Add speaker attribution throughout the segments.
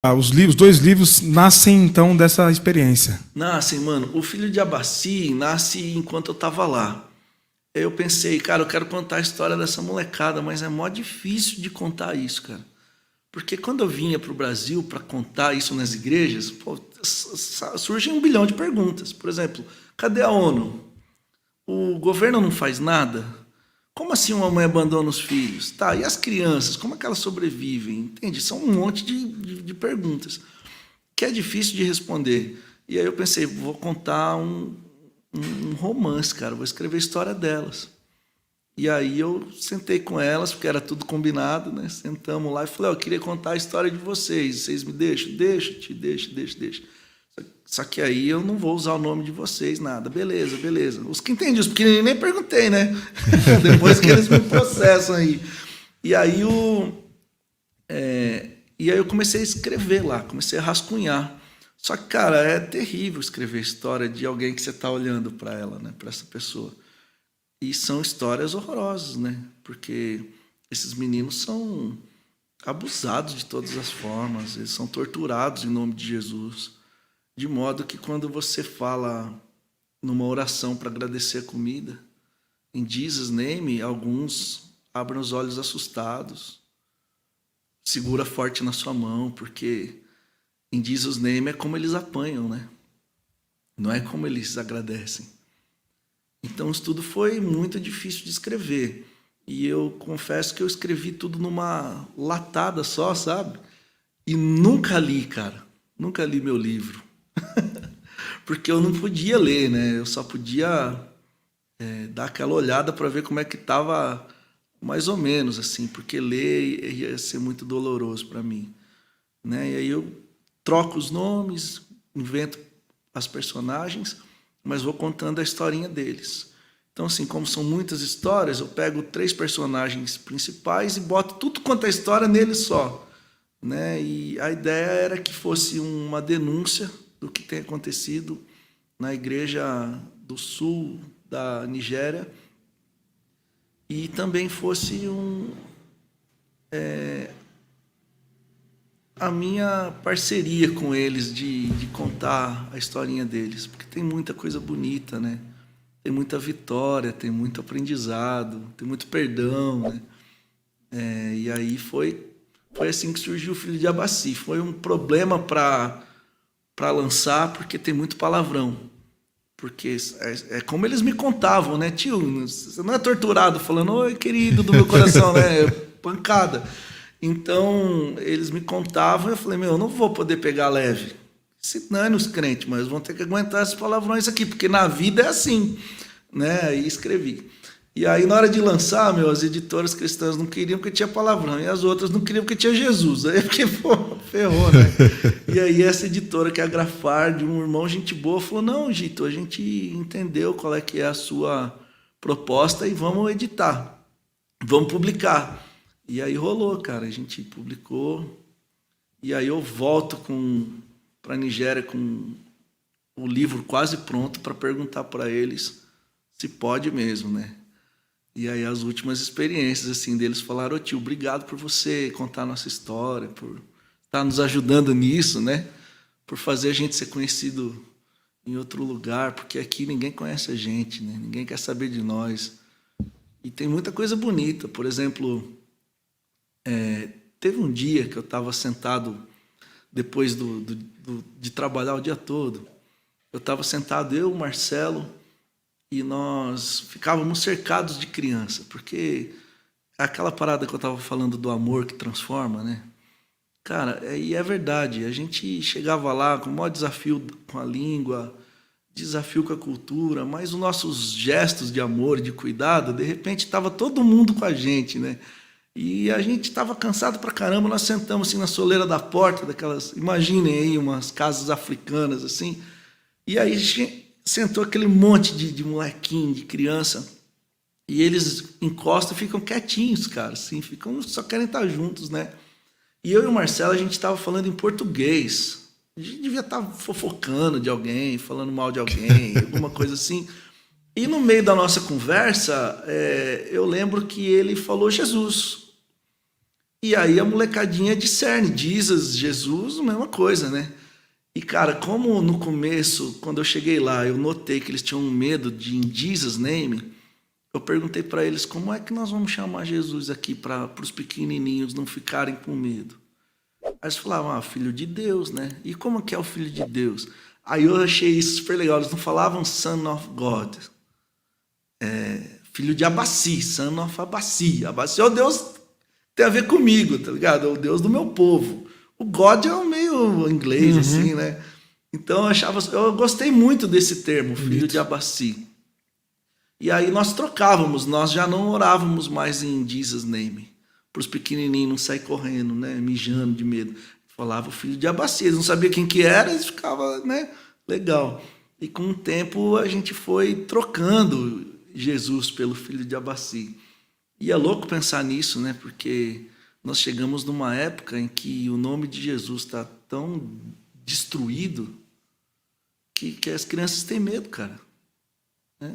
Speaker 1: Os livros, dois livros nascem então dessa experiência.
Speaker 2: Nascem, mano. O Filho de Abaci nasce enquanto eu tava lá. Aí eu pensei, cara, eu quero contar a história dessa molecada, mas é mó difícil de contar isso, cara. Porque quando eu vinha pro Brasil para contar isso nas igrejas, pô, surgem 1 bilhão de perguntas. Por exemplo, cadê a ONU? O governo não faz nada? Como assim uma mãe abandona os filhos? Tá, e as crianças, como é que elas sobrevivem? Entende? São um monte de perguntas que é difícil de responder. E aí eu pensei, vou contar um romance, cara, vou escrever a história delas. E aí eu sentei com elas, porque era tudo combinado, né? Sentamos lá e falei, eu queria contar a história de vocês me deixam? Deixa. Só que aí eu não vou usar o nome de vocês, nada. Beleza. Os que entendem, os pequenininhos nem perguntei, né? Depois que eles me processam aí. E aí eu comecei a escrever lá, comecei a rascunhar. Só que, cara, é terrível escrever a história de alguém que você está olhando para ela, né? Para essa pessoa. E são histórias horrorosas, né? Porque esses meninos são abusados de todas as formas, eles são torturados em nome de Jesus. De modo que quando você fala numa oração para agradecer a comida, em Jesus' name, alguns abrem os olhos assustados, segura forte na sua mão, porque em Jesus' name é como eles apanham, né? Não é como eles agradecem. Então isso tudo foi muito difícil de escrever. E eu confesso que eu escrevi tudo numa latada só, sabe? E nunca li, cara. Nunca li meu livro. Porque eu não podia ler, né? Eu só podia dar aquela olhada para ver como é que estava mais ou menos, assim. Porque ler ia ser muito doloroso para mim. Né? E aí eu troco os nomes, invento as personagens, mas vou contando a historinha deles. Então, assim, como são muitas histórias, eu pego 3 personagens principais e boto tudo quanto é história neles só. Né? E a ideia era que fosse uma denúncia do que tem acontecido na igreja do sul da Nigéria e também fosse a minha parceria com eles de contar a historinha deles, porque tem muita coisa bonita, né? Tem muita vitória, tem muito aprendizado, tem muito perdão, né? E aí foi assim que surgiu o Filho de Abaci. Foi um problema para lançar, porque tem muito palavrão. Porque é como eles me contavam, né? Tio, você não é torturado falando, oi, querido do meu coração, né? Pancada. Então, eles me contavam e eu falei, eu não vou poder pegar leve. Se não é nos crentes, mas vão ter que aguentar esses palavrões aqui, porque na vida é assim, né? E escrevi. E aí, na hora de lançar, as editoras cristãs não queriam porque tinha palavrão, e as outras não queriam porque tinha Jesus. Aí porque, ferrou, né? E aí essa editora, que é a Grafar, de um irmão gente boa, falou, não, Gito, a gente entendeu qual é que é a sua proposta e vamos editar, vamos publicar. E aí rolou, cara, a gente publicou, e aí eu volto para a Nigéria com o livro quase pronto para perguntar para eles se pode mesmo, né? E aí as últimas experiências assim deles falaram, tio, obrigado por você contar a nossa história, por estar nos ajudando nisso, né? Por fazer a gente ser conhecido em outro lugar, porque aqui ninguém conhece a gente, né? Ninguém quer saber de nós. E tem muita coisa bonita, por exemplo, teve um dia que eu estava sentado, depois de trabalhar o dia todo, eu estava sentado, eu, o Marcelo, e nós ficávamos cercados de criança, porque aquela parada que eu estava falando do amor que transforma, né? Cara, e é verdade, a gente chegava lá com o maior desafio com a língua, desafio com a cultura, mas os nossos gestos de amor, de cuidado, de repente estava todo mundo com a gente, né? E a gente estava cansado pra caramba, nós sentamos assim na soleira da porta, daquelas, imaginem aí, umas casas africanas assim, e aí a gente sentou aquele monte de molequinho, de criança, e eles encostam e ficam quietinhos, cara, assim, só querem estar juntos, né? E eu e o Marcelo, a gente estava falando em português, a gente devia estar fofocando de alguém, falando mal de alguém, alguma coisa assim. E no meio da nossa conversa, eu lembro que ele falou Jesus. E aí a molecadinha discerne, Jesus, a mesma coisa, né? E, cara, como no começo, quando eu cheguei lá, eu notei que eles tinham medo de in Jesus name, eu perguntei para eles como é que nós vamos chamar Jesus aqui para os pequenininhos não ficarem com medo. Aí eles falavam, filho de Deus, né? E como que é o filho de Deus? Aí eu achei isso super legal, eles não falavam son of God, filho de Abaci, son of Abaci. Abaci é o Deus que tem a ver comigo, tá ligado? É o Deus do meu povo. O God é um meio inglês, assim, né? Então eu gostei muito desse termo, filho de Abaci. E aí nós trocávamos, nós já não orávamos mais em Jesus name, para os pequenininhos não sair correndo, né? Mijando de medo. Falava o filho de Abaci, eles não sabiam quem que era, eles ficavam, né? Legal. E com o tempo a gente foi trocando Jesus pelo filho de Abaci. E é louco pensar nisso, né? Porque nós chegamos numa época em que o nome de Jesus está tão destruído que as crianças têm medo, cara. Né?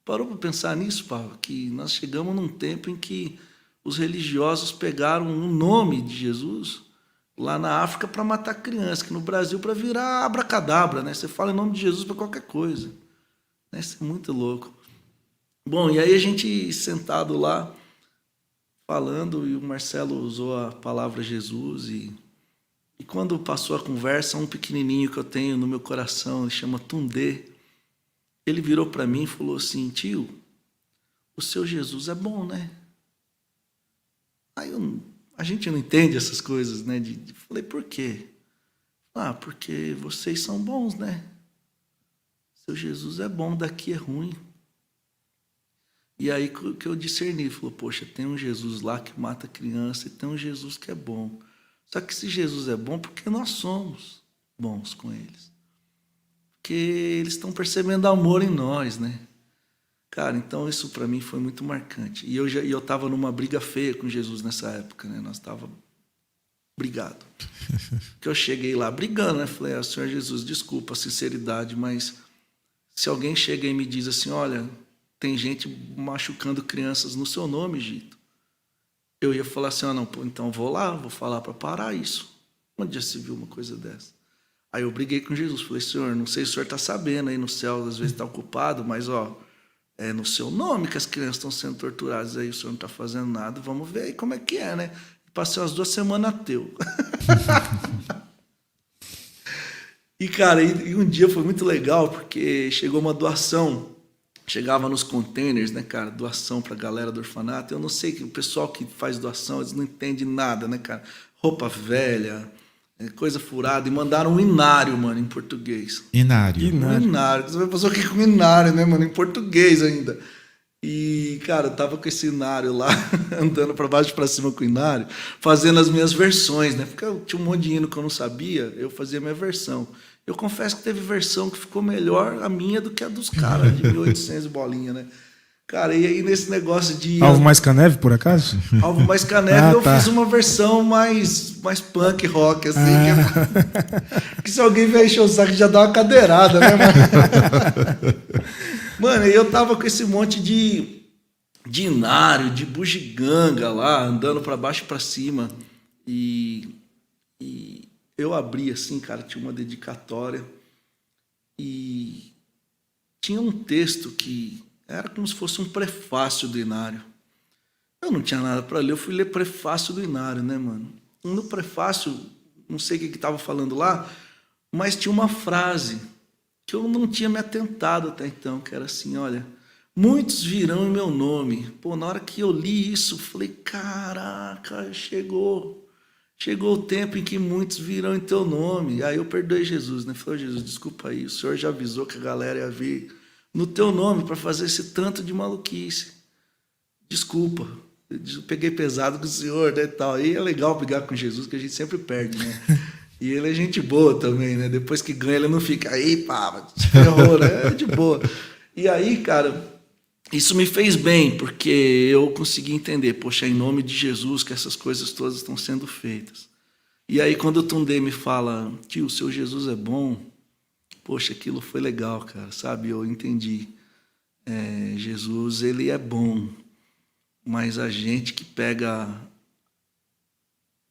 Speaker 2: Parou para pensar nisso, Paulo? Que nós chegamos num tempo em que os religiosos pegaram o nome de Jesus lá na África para matar criança, que no Brasil para virar abracadabra, né? Você fala em nome de Jesus para qualquer coisa. Né? Isso é muito louco. Bom, e aí a gente sentado lá, falando, e o Marcelo usou a palavra Jesus, e quando passou a conversa, um pequenininho que eu tenho no meu coração, ele chama Tundê, ele virou para mim e falou assim, tio, o seu Jesus é bom, né? Aí a gente não entende essas coisas, né? Falei, por quê? Porque vocês são bons, né? Seu Jesus é bom, daqui é ruim. E aí que eu discerni, falou, poxa, tem um Jesus lá que mata criança e tem um Jesus que é bom. Só que se Jesus é bom, porque nós somos bons com eles. Porque eles estão percebendo amor em nós, né? Cara, então isso para mim foi muito marcante. E eu estava numa briga feia com Jesus nessa época, né? Nós estávamos brigados. Que eu cheguei lá brigando, né? Falei, Senhor Jesus, desculpa a sinceridade, mas se alguém chega e me diz assim, olha, tem gente machucando crianças no seu nome, Gito. Eu ia falar assim, não, pô, então vou lá, vou falar para parar isso. Onde já se viu uma coisa dessa? Aí eu briguei com Jesus, falei, Senhor, não sei se o Senhor está sabendo aí no céu, às vezes está ocupado, mas é no seu nome que as crianças estão sendo torturadas, aí o Senhor não está fazendo nada, vamos ver aí como é que é, né? Passei umas 2 semanas ateu. E, cara, e um dia foi muito legal, porque chegou uma doação, chegava nos containers, né, cara, doação pra galera do orfanato. Eu não sei, que o pessoal que faz doação, eles não entendem nada, né, cara? Roupa velha, coisa furada, e mandaram um inário, mano, em português.
Speaker 3: Inário.
Speaker 2: Um inário. Você vai fazer o que com inário, né, mano? Em português ainda. E, cara, eu tava com esse inário lá, andando pra baixo e pra cima com o inário, fazendo as minhas versões, né? Porque eu tinha um monte de hino que eu não sabia, eu fazia a minha versão. Eu confesso que teve versão que ficou melhor a minha do que a dos caras, de 1800 bolinha, né? Cara, e aí nesse negócio de...
Speaker 1: Alvo Mais Caneve, por acaso?
Speaker 2: Alvo Mais Caneve, eu fiz uma versão mais punk rock, assim. Que se alguém vier encher o saco, já dá uma cadeirada, né, mano? Mano, eu tava com esse monte de inário, de bugiganga lá, andando pra baixo e pra cima. E eu abri assim, cara, tinha uma dedicatória. E tinha um texto que era como se fosse um prefácio do inário. Eu não tinha nada para ler, eu fui ler prefácio do inário, né, mano? No prefácio, não sei o que estava falando lá, mas tinha uma frase que eu não tinha me atentado até então, que era assim, olha, muitos virão em meu nome. Pô, na hora que eu li isso, eu falei, caraca, chegou o tempo em que muitos virão em teu nome. Aí eu perdoei Jesus, né? Falei, Jesus, desculpa aí, o Senhor já avisou que a galera ia vir no teu nome para fazer esse tanto de maluquice. Desculpa, eu peguei pesado com o Senhor, né, e tal. Aí é legal brigar com Jesus, que a gente sempre perde, né? E ele é gente boa também, né? Depois que ganha, ele não fica aí, pá, ferrou, né? É de boa. E aí, cara, isso me fez bem, porque eu consegui entender, poxa, é em nome de Jesus que essas coisas todas estão sendo feitas. E aí, quando o Tundê me fala, tio, o seu Jesus é bom, poxa, aquilo foi legal, cara, sabe? Eu entendi. Jesus, ele é bom, mas a gente que pega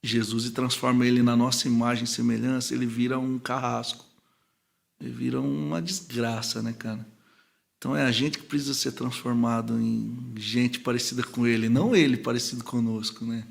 Speaker 2: Jesus e transforma ele na nossa imagem e semelhança, ele vira um carrasco. Ele vira uma desgraça, né, cara? Então é a gente que precisa ser transformado em gente parecida com ele, não ele parecido conosco, né?